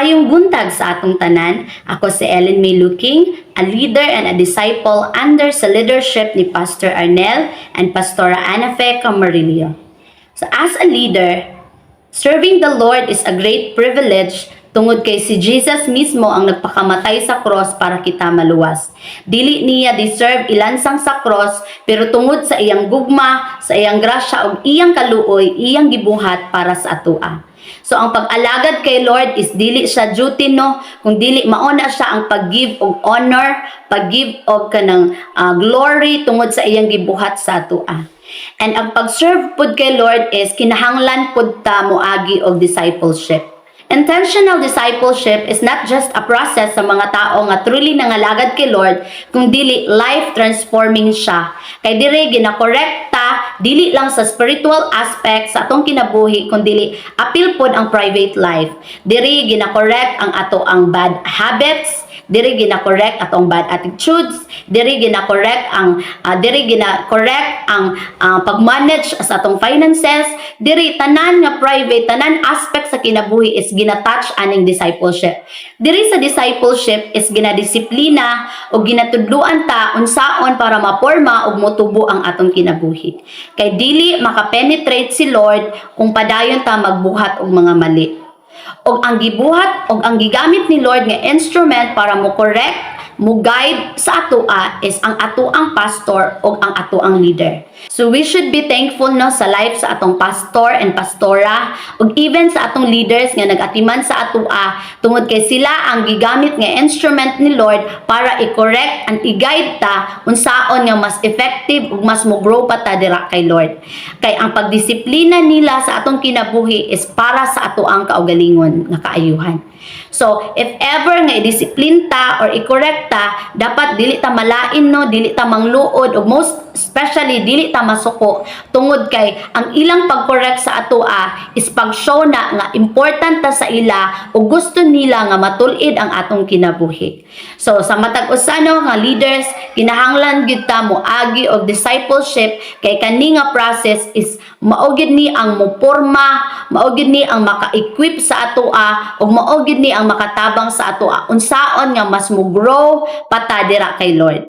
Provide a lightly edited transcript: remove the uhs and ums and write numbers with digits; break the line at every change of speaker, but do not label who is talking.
Maayong buntag sa atong tanan. Ako si Ellen May Luking, a leader and a disciple under sa leadership ni Pastor Arnel and Pastora Ana Fe Camarillo. So as a leader, serving the Lord is a great privilege tungod kay si Jesus mismo ang nagpakamatay sa cross para kita maluwas. Dili niya deserve ilansang sa cross, pero tungod sa iyang gugma, sa iyang grasya ug iyang kaluoy, iyang gibuhat para sa atoa. So ang pag-alagad kay Lord is dili siya duty no, kung dili mauna siya ang pag-give og honor, pag-give og kanang glory tungod sa iyang gibuhat sa atoa. And ang pag-serve pud kay Lord is kinahanglan pud ta moagi og discipleship. Intentional discipleship is not just a process sa mga tao nga truly nangalagad kay Lord, kung dili life-transforming siya. Kay dire ginakorekta, dili lang sa spiritual aspect sa atong kinabuhi, kung dili apil pod ang private life. Dire ginakorek ang ato ang bad habits, dire ginakorek atong bad attitudes, dire ginakorek ang pag-manage sa atong finances, dire tanan nga private, tanan aspect sa kinabuhi is ginatouch aning discipleship. Dire sa discipleship is ginadisiplina o ginatudluan ta unsaon para maporma og motubo ang atong kinabuhi. Kay dili makapenetrate si Lord kung padayon ta magbuhat og mga mali. Og ang gibuhat og ang gigamit ni Lord nga instrument para mo correct, mo guide sa atoa is ang atoang pastor o ang atoang leader. So we should be thankful no sa life sa atong pastor and pastora ug even sa atong leaders nga nag-atiman sa atoa tungod kay sila ang gigamit nga instrument ni Lord para i-correct and i-guide ta unsaon nga mas effective ug mas mo grow pa ta dira kay Lord. Kay ang pagdisiplina nila sa atong kinabuhi is para sa atoang kaugalingon nga kaayuhan. So, if ever nga i-discipline ta or i-correct ta, dapat dili ta malain no, dili ta mangluod ug most especially dili ta masuko tungod kay ang ilang pag-correct sa atoa is pag-show na nga important ta sa ila ug gusto nila nga matul-id ang atong kinabuhi. So, sa matag usa no nga leaders, kinahanglan gyud ta moagi og discipleship kay kani nga process is mao gyud ni ang moporma, mao gyud ni ang maka-equip sa atoa ug mao gyud ni ang makatabang sa atoa unsaon nga mas mo grow pata dira kay Lord.